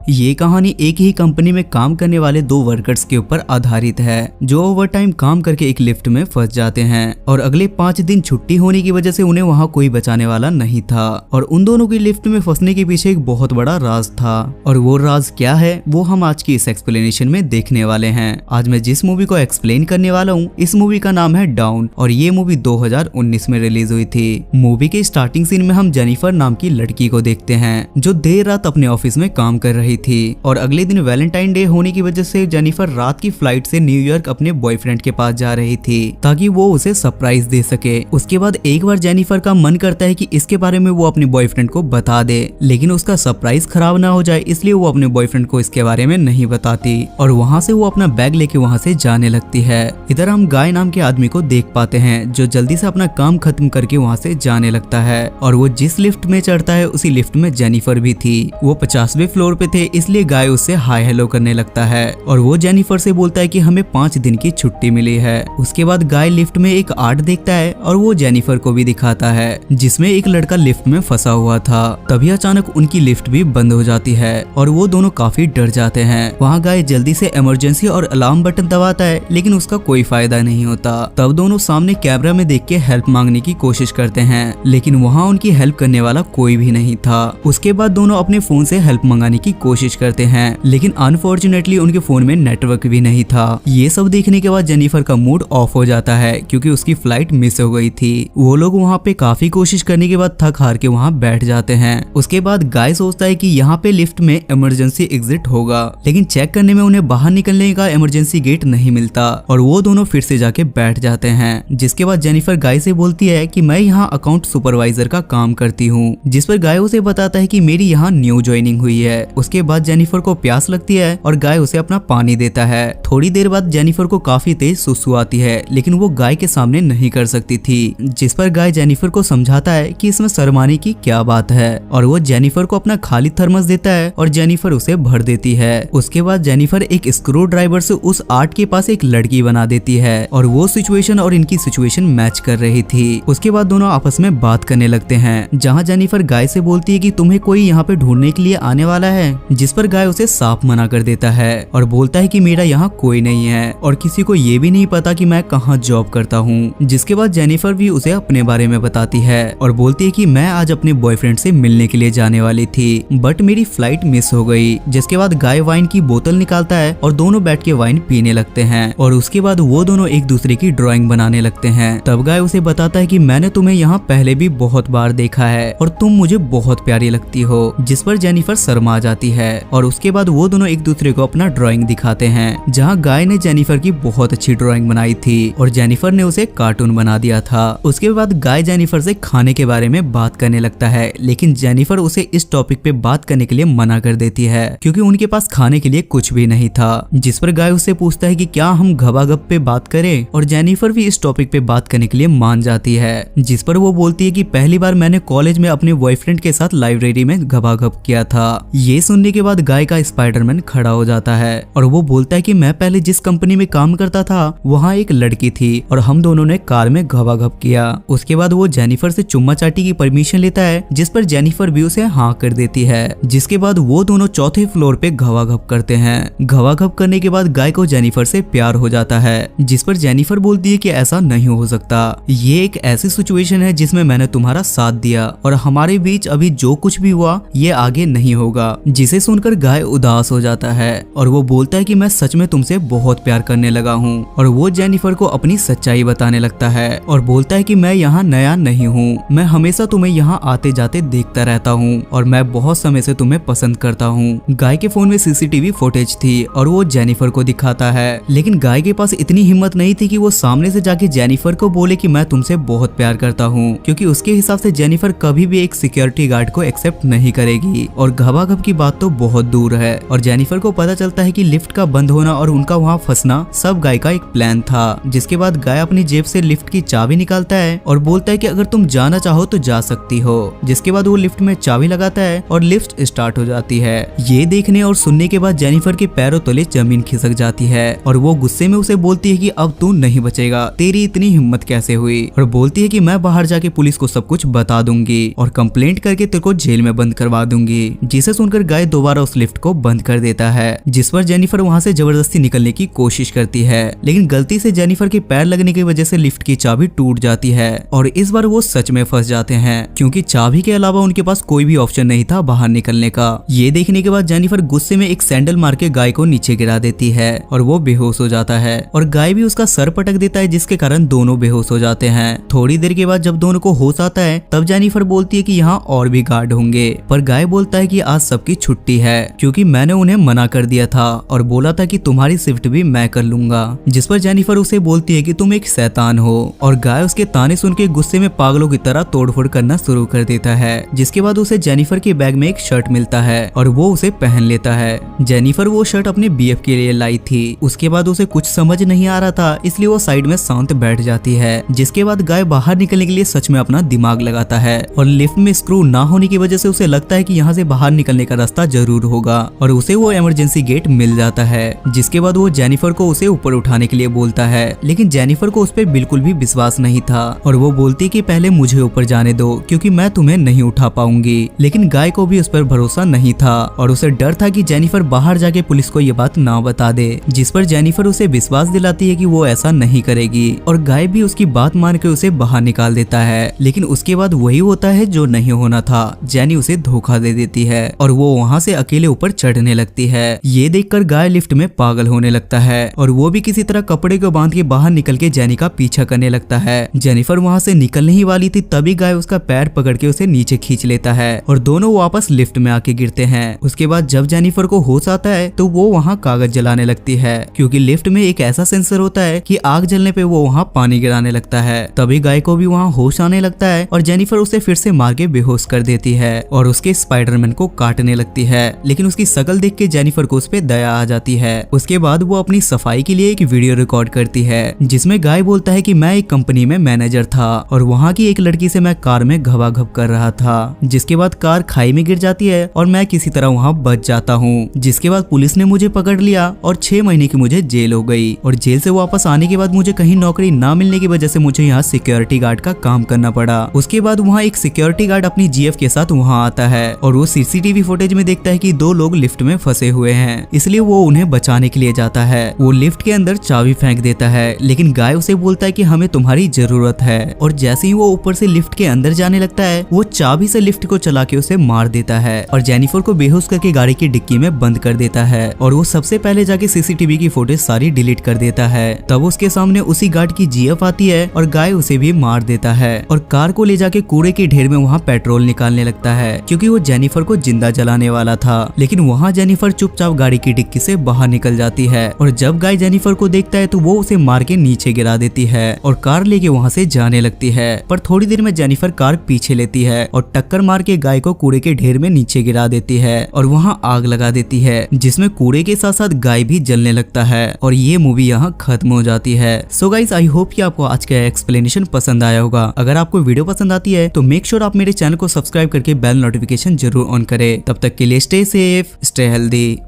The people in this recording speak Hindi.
ये कहानी एक ही कंपनी में काम करने वाले दो वर्कर्स के ऊपर आधारित है जो ओवर टाइम काम करके एक लिफ्ट में फंस जाते हैं और अगले 5 दिन छुट्टी होने की वजह से उन्हें वहाँ कोई बचाने वाला नहीं था। और उन दोनों की लिफ्ट में फंसने के पीछे एक बहुत बड़ा राज था और वो राज क्या है वो हम आज की इस एक्सप्लेनेशन में देखने वाले हैं। आज मैं जिस मूवी को एक्सप्लेन करने वाला हूँ इस मूवी का नाम है डाउन और ये मूवी 2019 में रिलीज हुई थी। मूवी के स्टार्टिंग सीन में हम जेनिफर नाम की लड़की को देखते हैं जो देर रात अपने ऑफिस में काम कर रही थी और अगले दिन वैलेंटाइन डे होने की वजह से जेनिफर रात की फ्लाइट से न्यूयॉर्क अपने बॉयफ्रेंड के पास जा रही थी ताकि वो उसे सरप्राइज दे सके। उसके बाद एक बार जेनिफर का मन करता है कि इसके बारे में वो अपने बॉयफ्रेंड को बता दे, लेकिन उसका सरप्राइज खराब ना हो जाए इसलिए वो अपने बॉयफ्रेंड को इसके बारे में नहीं बताती और वहाँ से वो अपना बैग लेके वहाँ से जाने लगती है। इधर हम गाय नाम के आदमी को देख पाते हैं जो जल्दी से अपना काम खत्म करके वहाँ से जाने लगता है और वो जिस लिफ्ट में चढ़ता है उसी लिफ्ट में जेनिफर भी थी। वो 50वें फ्लोर पे थे इसलिए गाय उससे हाय हेलो करने लगता है और वो जेनिफर से बोलता है कि हमें 5 दिन की छुट्टी मिली है। उसके बाद गाय लिफ्ट में एक आर्ट देखता है और वो जेनिफर को भी दिखाता है जिसमें एक लड़का लिफ्ट में फंसा हुआ था। तभी अचानक उनकी लिफ्ट भी बंद हो जाती है और वो दोनों काफी डर जाते हैं। वहाँ गाय जल्दी से इमरजेंसी और अलार्म बटन दबाता है लेकिन उसका कोई फायदा नहीं होता। तब दोनों सामने कैमरा में देख के हेल्प मांगने की कोशिश करते हैं लेकिन वहाँ उनकी हेल्प करने वाला कोई भी नहीं था। उसके बाद दोनों अपने फोन से हेल्प मंगाने की कोशिश करते हैं लेकिन अनफॉर्चुनेटली उनके फोन में नेटवर्क भी नहीं था। ये सब देखने के बाद जेनिफर का मूड ऑफ हो जाता है क्योंकि उसकी फ्लाइट मिस हो गई थी। वो लोग वहाँ पे काफी कोशिश करने के बाद थक हार के वहाँ बैठ जाते हैं। उसके बाद गाय सोचता है कि यहाँ पे लिफ्ट में इमरजेंसी एग्जिट होगा लेकिन चेक करने में उन्हें बाहर निकलने का इमरजेंसी गेट नहीं मिलता और वो दोनों फिर से जाके बैठ जाते हैं। जिसके बाद जेनिफर गाय से बोलती है कि मैं यहाँ अकाउंट सुपरवाइजर का काम करती हूँ, जिस पर गाय उसे बताता है कि मेरी यहाँ न्यू ज्वाइनिंग हुई है। उसके बाद जेनिफर को प्यास लगती है और गाय उसे अपना पानी देता है। थोड़ी देर बाद जेनिफर को काफी तेज सुसु आती है लेकिन वो गाय के सामने नहीं कर सकती थी, जिस पर गाय जेनिफर को समझाता है कि इसमें शर्माने की क्या बात है और वो जेनिफर को अपना खाली थर्मस देता है और जेनिफर उसे भर देती है। उसके बाद जेनिफर एक स्क्रू ड्राइवर से उस आर्ट के पास एक लड़की बना देती है और वो सिचुएशन और इनकी सिचुएशन मैच कर रही थी। उसके बाद दोनों आपस में बात करने लगते हैं जहाँ जेनिफर गाय से बोलती है कि तुम्हें कोई यहाँ पे ढूंढने के लिए आने वाला है, जिस पर गाय उसे साफ मना कर देता है और बोलता है कि मेरा यहाँ कोई नहीं है और किसी को ये भी नहीं पता कि मैं कहाँ जॉब करता हूँ। जिसके बाद जेनिफर भी उसे अपने बारे में बताती है और बोलती है कि मैं आज अपने बॉयफ्रेंड से मिलने के लिए जाने वाली थी बट मेरी फ्लाइट मिस हो गई। जिसके बाद गाय वाइन की बोतल निकालता है और दोनों बैठ के वाइन पीने लगते हैं और उसके बाद वो दोनों एक दूसरे की ड्राइंग बनाने लगते हैं। तब गाय उसे बताता है कि मैंने तुम्हें यहाँ पहले भी बहुत बार देखा है और तुम मुझे बहुत प्यारी लगती हो, जिस पर जेनिफर शर्मा जाती है और उसके बाद वो दोनों एक दूसरे को अपना ड्राइंग दिखाते हैं जहाँ गाय ने जेनिफर की बहुत अच्छी ड्राइंग बनाई थी और जेनिफर ने उसे कार्टून बना दिया था। उसके बाद गाय जेनिफर से खाने के बारे में बात करने लगता है लेकिन जेनिफर उसे इस टॉपिक पे बात करने के लिए मना कर देती है क्योंकि उनके पास खाने के लिए कुछ भी नहीं था। जिस पर गाय उससे पूछता है कि क्या हम गपागप पे बात करें और जेनिफर भी इस टॉपिक पे बात करने के लिए मान जाती है। जिस पर वो बोलती है कि पहली बार मैंने कॉलेज में अपने बॉयफ्रेंड के साथ लाइब्रेरी में गपागप किया था। ये सुनने के बाद गाय का स्पाइडरमैन खड़ा हो जाता है और वो बोलता है कि मैं पहले जिस कंपनी में काम करता था वहाँ एक लड़की थी और हम दोनों ने कार में गपागप किया। उसके बाद वो जेनिफर से चुम्मा चाटी की परमिशन लेता है जिस पर जेनिफर भी उसे हाँ कर देती है। जिसके बाद वो दोनों चौथे फ्लोर पे गपागप करते हैं। गपागप करने के बाद गाय को जेनिफर से प्यार हो जाता है, जिस पर जेनिफर बोलती है कि ऐसा नहीं हो सकता, ये एक ऐसी सिचुएशन है जिसमें मैंने तुम्हारा साथ दिया और हमारे बीच अभी जो कुछ भी हुआ ये आगे नहीं होगा। जिसे सुनकर गाय उदास हो जाता है और वो बोलता है कि मैं सच में तुमसे बहुत प्यार करने लगा हूँ और वो जेनिफर को अपनी सच्चाई बताने लगता है और बोलता है कि मैं यहाँ नया नहीं हूँ, मैं हमेशा तुम्हें यहाँ आते जाते देखता रहता हूँ और मैं बहुत समय से तुम्हें पसंद करता हूँ। गाय के फोन में सीसीटीवी फुटेज थी और वो जेनिफर को दिखाता है लेकिन गाय के पास इतनी हिम्मत नहीं थी कि वो सामने से जाके जेनिफर को बोले कि मैं तुमसे बहुत प्यार करता हूँ क्योंकि उसके हिसाब से जेनिफर कभी भी एक सिक्योरिटी गार्ड को एक्सेप्ट नहीं करेगी और गपागप की बात तो बहुत दूर है। और जेनिफर को पता चलता है कि लिफ्ट का बंद होना और उनका वहाँ फंसना सब गाय का एक प्लान था। जिसके बाद गाय अपनी जेब से लिफ्ट की चाबी निकालता है और बोलता है कि अगर तुम जाना चाहो तो जा सकती हो। जिसके बाद वो लिफ्ट में चाबी लगाता है और लिफ्ट स्टार्ट हो जाती है। ये देखने और सुनने के बाद जेनिफर के पैरों तले जमीन खिसक जाती है और वो गुस्से में उसे बोलती है कि अब तू नहीं बचेगा, तेरी इतनी हिम्मत कैसे हुई, और बोलती है कि मैं बाहर जाके पुलिस को सब कुछ बता दूंगी और कंप्लेंट करके तेरे को जेल में बंद करवा दूंगी। जिसे सुनकर गाय दोबारा उस लिफ्ट को बंद कर देता है, जिस पर जेनिफर वहाँ से जबरदस्ती निकलने की कोशिश करती है, लेकिन गलती से जेनिफर के पैर लगने की वजह से लिफ्ट की चाबी टूट जाती है और इस बार वो सच में फंस जाते हैं, क्योंकि चाबी के अलावा उनके पास कोई भी ऑप्शन नहीं था बाहर निकलने का। ये देखने के बाद जेनिफर गुस्से में एक सैंडल मार के गाय को नीचे गिरा देती है और वो बेहोश हो जाता है और गाय भी उसका सर पटक देता है, जिसके कारण दोनों बेहोश हो जाते हैं। थोड़ी देर के बाद जब दोनों को होश आता है तब जेनिफर बोलती है कि यहाँ और भी गार्ड होंगे, पर गाय बोलता है कि आज सबकी छुट्टी है क्योंकि मैंने उन्हें मना कर दिया था और बोला था कि तुम्हारी शिफ्ट भी मैं कर लूंगा। जिस पर जेनिफर उसे बोलती है कि तुम एक शैतान हो और गाय उसके ताने सुन के गुस्से में पागलों की तरह तोड़फोड़ करना शुरू कर देता है। जिसके बाद उसे जेनिफर के बैग में एक शर्ट मिलता है और वो उसे पहन लेता है। जेनिफर वो शर्ट अपने बीएफ के लिए लाई थी। उसके बाद उसे कुछ समझ नहीं आ रहा था, इसलिए वो साइड में शांत बैठ जाती है। जिसके बाद गाय बाहर निकलने के लिए सच में अपना दिमाग लगाता है और लिफ्ट में स्क्रू ना होने की वजह से उसे लगता है कि यहाँ से बाहर निकलने का रास्ता जरूर होगा और उसे वो इमरजेंसी गेट मिल जाता है। जिसके बाद वो जेनिफर को उसे ऊपर उठाने के लिए बोलता है, लेकिन जेनिफर को उस पर बिल्कुल भी विश्वास नहीं था और वो बोलती कि पहले मुझे ऊपर जाने दो क्योंकि मैं तुम्हें नहीं उठा पाऊंगी। लेकिन गाय को भी उस पर भरोसा नहीं था और उसे डर था कि जेनिफर बाहर जाके पुलिस को ये बात ना बता दे। जिस पर जेनिफर उसे विश्वास दिलाती है कि वो ऐसा नहीं करेगी और गाय भी उसकी बात मान के उसे बाहर निकाल देता है। लेकिन उसके बाद वही होता है जो नहीं होना था। जेनी उसे धोखा दे देती है और वो वहाँ से अकेले ऊपर चढ़ने लगती है। ये देखकर गाय लिफ्ट में पागल होने लगता है और वो भी किसी तरह कपड़े को बांध के बाहर निकल के जेनी का पीछा करने लगता है। जेनिफर वहाँ से निकलने ही वाली थी तभी गाय उसका पैर पकड़ के उसे नीचे खींच लेता है और दोनों वापस लिफ्ट में आके गिरते हैं। उसके बाद जब जेनिफर को होश आता है तो वो वहाँ कागज जलाने लगती है, क्योंकि लिफ्ट में एक ऐसा सेंसर होता है कि आग जलने पे वो वहाँ पानी गिराने लगता है। तभी गाय को भी वहाँ होश आने लगता है और जेनिफर उसे फिर से मार के बेहोश कर देती है और उसके स्पाइडरमैन को काटने लगती है। लेकिन उसकी शकल देख के जेनिफर को उस पे दया आ जाती है। उसके बाद वो अपनी सफाई के लिए एक वीडियो रिकॉर्ड करती है जिसमें गाय बोलता है कि मैं एक कंपनी में मैनेजर था और वहाँ की एक लड़की से मैं कार में घबाघब कर रहा था। जिसके बाद कार खाई में गिर जाती है और मैं किसी तरह वहाँ बच जाता हूँ। जिसके बाद पुलिस ने मुझे पकड़ लिया और 6 महीने की मुझे जेल हो गई और जेल से वापस आने के बाद मुझे कहीं नौकरी ना मिलने की वजह से मुझे यहाँ सिक्योरिटी गार्ड का काम करना पड़ा। उसके बाद वहाँ एक सिक्योरिटी गार्ड अपनी जीएफ के साथ वहाँ आता है और वो सीसीटीवी फुटेज में देखता है कि 2 लोग लिफ्ट में फंसे हुए हैं, इसलिए वो उन्हें बचाने के लिए जाता है। वो लिफ्ट के अंदर चाबी फेंक देता है, लेकिन गाय उसे बोलता है कि हमें तुम्हारी जरूरत है और जैसे ही वो ऊपर से लिफ्ट के अंदर जाने लगता है वो चाबी से लिफ्ट को चला के उसे मार देता है और जेनिफर को बेहोश करके गाड़ी की डिक्की में बंद कर देता है और वो सबसे पहले जाके सीसीटीवी की फुटेज सारी डिलीट कर देता है। तब उसके सामने उसी गार्ड की जीएफ आती है और गाय उसे भी मार देता है और कार को ले जाके कूड़े के ढेर में वहाँ पेट्रोल निकालने लगता है, क्योंकि वो जेनिफर को जिंदा जलाने वाला था। लेकिन वहाँ जेनिफर चुपचाप गाड़ी की डिक्की से बाहर निकल जाती है और जब गाय जेनिफर को देखता है तो वो उसे मार के नीचे गिरा देती है और कार लेके वहाँ से जाने लगती है। पर थोड़ी देर में जेनिफर कार पीछे लेती है और टक्कर मार के गाय को कूड़े के ढेर में नीचे गिरा देती है और वहाँ आग लगा देती है, जिसमें कूड़े के साथ साथ गाय भी जलने लगता है और ये मूवी यहाँ खत्म हो जाती है। सो गाइस, आई होप कि आपको आज का एक्सप्लेनेशन पसंद आया होगा। अगर आपको वीडियो पसंद आती है तो मेक श्योर आप मेरे चैनल को सब्सक्राइब करके बेल नोटिफिकेशन जरूर ऑन करें। तब तक के लिए स्टे सेफ, स्टे हेल्दी।